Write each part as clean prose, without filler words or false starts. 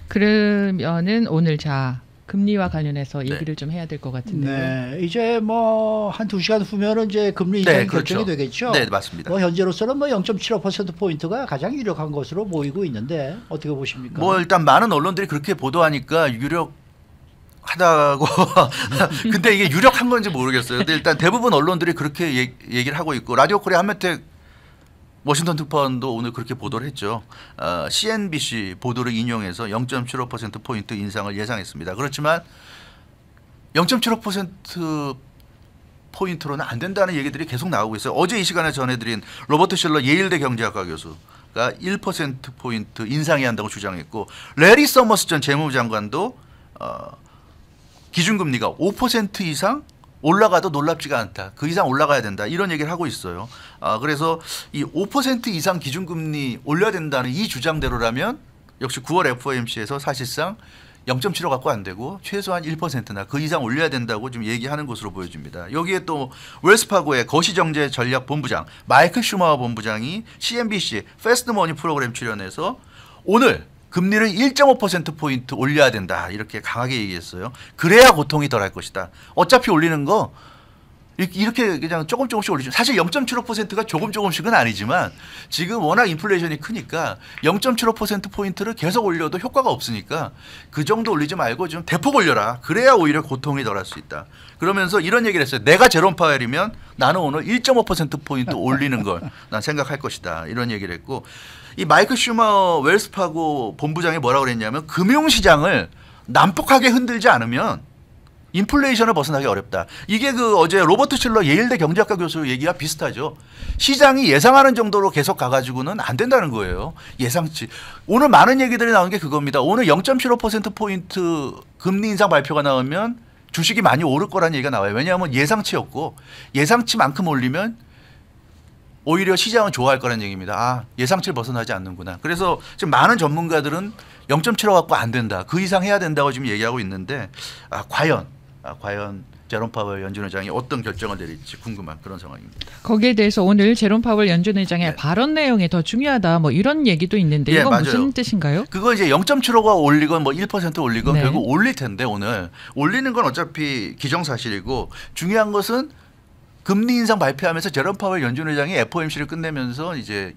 그러면은 오늘 자 금리와 관련해서 네. 얘기를 좀 해야 될 것 같은데요. 네, 이제 뭐 한 2시간 후면은 이제 금리 인상이 네, 그렇죠. 결정이 되겠죠. 네, 맞습니다. 뭐 현재로서는 뭐 0.75% 포인트가 가장 유력한 것으로 보이고 있는데 어떻게 보십니까? 뭐 일단 많은 언론들이 그렇게 보도하니까 유력하다고 근데 이게 유력한 건지 모르겠어요. 근데 일단 대부분 언론들이 그렇게 얘기를 하고 있고 라디오 코리아 한메텍 워싱턴 특파원도 오늘 그렇게 보도를 했죠. CNBC 보도를 인용해서 0.75% 포인트 인상을 예상했습니다. 그렇지만 0.75% 포인트로는 안 된다는 얘기들이 계속 나오고 있어요. 어제 이 시간에 전해드린 로버트 실러 예일대 경제학과 교수가 1% 포인트 인상해야 한다고 주장했고, 레리 서머스 전 재무부 장관도 기준금리가 5% 이상 올라가도 놀랍지가 않다. 그 이상 올라가야 된다. 이런 얘기를 하고 있어요. 그래서 이 5% 이상 기준금리 올려야 된다는 이 주장대로라면 역시 9월 FOMC에서 사실상 0.75 갖고 안 되고 최소한 1%나 그 이상 올려야 된다고 좀 얘기하는 것으로 보여집니다. 여기에 또 웰스파고의 거시정제전략본부장 마이클 슈마허 본부장이 CNBC 패스트머니 프로그램 출연해서 오늘 금리를 1.5%포인트 올려야 된다 이렇게 강하게 얘기했어요. 그래야 고통이 덜할 것이다. 어차피 올리는 거 이렇게 그냥 조금씩 올리죠. 사실 0.75%가 조금씩은 아니지만 지금 워낙 인플레이션이 크니까 0.75%포인트를 계속 올려도 효과가 없으니까 그 정도 올리지 말고 좀 대폭 올려라. 그래야 오히려 고통이 덜할 수 있다. 그러면서 이런 얘기를 했어요. 내가 제롬 파웰이면 나는 오늘 1.5%포인트 올리는 걸 난 생각할 것이다. 이런 얘기를 했고, 이 마이클 슈마허 웰스파고 본부장이 뭐라고 그랬냐면 금융시장을 난폭하게 흔들지 않으면 인플레이션을 벗어나기 어렵다. 이게 그 어제 로버트 실러 예일대 경제학과 교수 얘기가 비슷하죠. 시장이 예상하는 정도로 계속 가가지고는 안 된다는 거예요. 예상치. 오늘 많은 얘기들이 나온 게 그겁니다. 오늘 0.75%포인트 금리 인상 발표가 나오면 주식이 많이 오를 거라는 얘기가 나와요. 왜냐하면 예상치였고 예상치만큼 올리면 오히려 시장은 좋아할 거라는 얘기입니다. 예상치를 벗어나지 않는구나. 그래서 지금 많은 전문가들은 0.75 갖고 안 된다. 그 이상 해야 된다고 지금 얘기하고 있는데 과연 제롬 파월 연준 의장이 어떤 결정을 내릴지 궁금한 그런 상황입니다. 거기에 대해서 오늘 제롬 파월 연준 의장의 네. 발언 내용이 더 중요하다 뭐 이런 얘기도 있는데 예, 이건 맞아요. 무슨 뜻인가요? 그거 이제 0.75가 올리건 뭐 1% 올리건 네. 결국 올릴 텐데 오늘 올리는 건 어차피 기정사실이고 중요한 것은 금리 인상 발표하면서 제롬 파월 연준 의장이 FOMC를 끝내면서 이제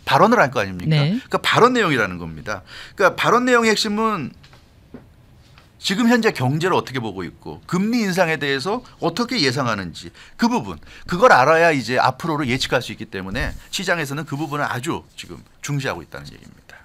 발언을 할 거 아닙니까? 네. 그러니까 발언 내용이라는 겁니다. 그러니까 발언 내용의 핵심은 지금 현재 경제를 어떻게 보고 있고 금리 인상에 대해서 어떻게 예상하는지 그 부분 그걸 알아야 이제 앞으로를 예측할 수 있기 때문에 시장에서는 그 부분을 아주 지금 중시하고 있다는 얘기입니다.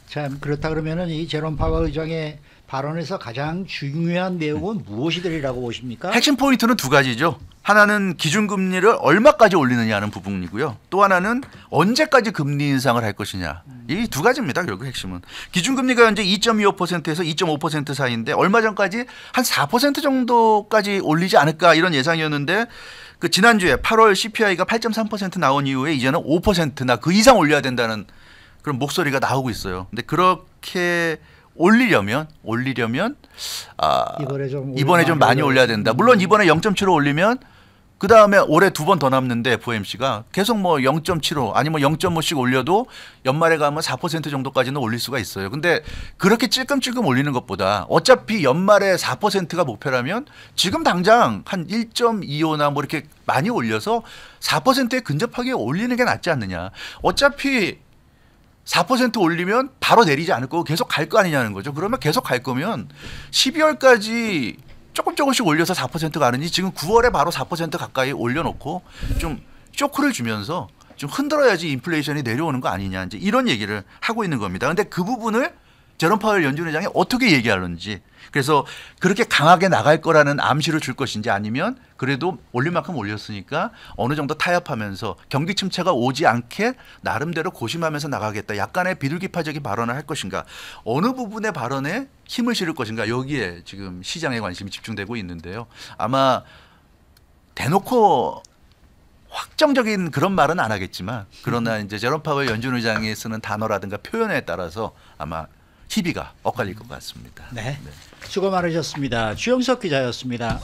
참 그렇다 그러면은 이 제롬 파월 의장의 발언에서 가장 중요한 내용은 무엇이 되리라고 보십니까? 핵심 포인트는 두 가지죠. 하나는 기준금리를 얼마까지 올리느냐는 부분이고요. 또 하나는 언제까지 금리 인상을 할 것이냐. 이 두 가지입니다. 결국 핵심은. 기준금리가 현재 2.25%에서 2.5% 사이인데 얼마 전까지 한 4% 정도까지 올리지 않을까 이런 예상이었는데 그 지난주에 8월 CPI가 8.3% 나온 이후에 이제는 5%나 그 이상 올려야 된다는 그런 목소리가 나오고 있어요. 근데 그렇게 올리려면 이번에 좀 많이 올려야 된다. 물론 이번에 0.75 올리면 그 다음에 올해 두 번 더 남는데 FOMC가 계속 뭐 0.75 아니면 0.5씩 올려도 연말에 가면 4% 정도까지는 올릴 수가 있어요. 근데 그렇게 찔끔찔끔 올리는 것보다 어차피 연말에 4%가 목표라면 지금 당장 한 1.25나 뭐 이렇게 많이 올려서 4%에 근접하게 올리는 게 낫지 않느냐. 어차피 4% 올리면 바로 내리지 않을 거고 계속 갈 거 아니냐는 거죠. 그러면 계속 갈 거면 12월까지 조금씩 올려서 4% 가느니 지금 9월에 바로 4% 가까이 올려놓고 좀 쇼크를 주면서 좀 흔들어야지 인플레이션이 내려오는 거 아니냐 이제 이런 얘기를 하고 있는 겁니다. 그런데 그 부분을 제롬 파월 연준 의장이 어떻게 얘기하는지, 그래서 그렇게 강하게 나갈 거라는 암시를 줄 것인지 아니면 그래도 올릴 만큼 올렸으니까 어느 정도 타협하면서 경기 침체가 오지 않게 나름대로 고심하면서 나가겠다. 약간의 비둘기파적인 발언을 할 것인가. 어느 부분의 발언에 힘을 실을 것인가. 여기에 지금 시장의 관심이 집중되고 있는데요. 아마 대놓고 확정적인 그런 말은 안 하겠지만 그러나 이제 제롬 파월 연준 의장이 쓰는 단어라든가 표현에 따라서 아마 희비가 엇갈릴 것 같습니다. 네. 수고 많으셨습니다. 주영석 기자였습니다.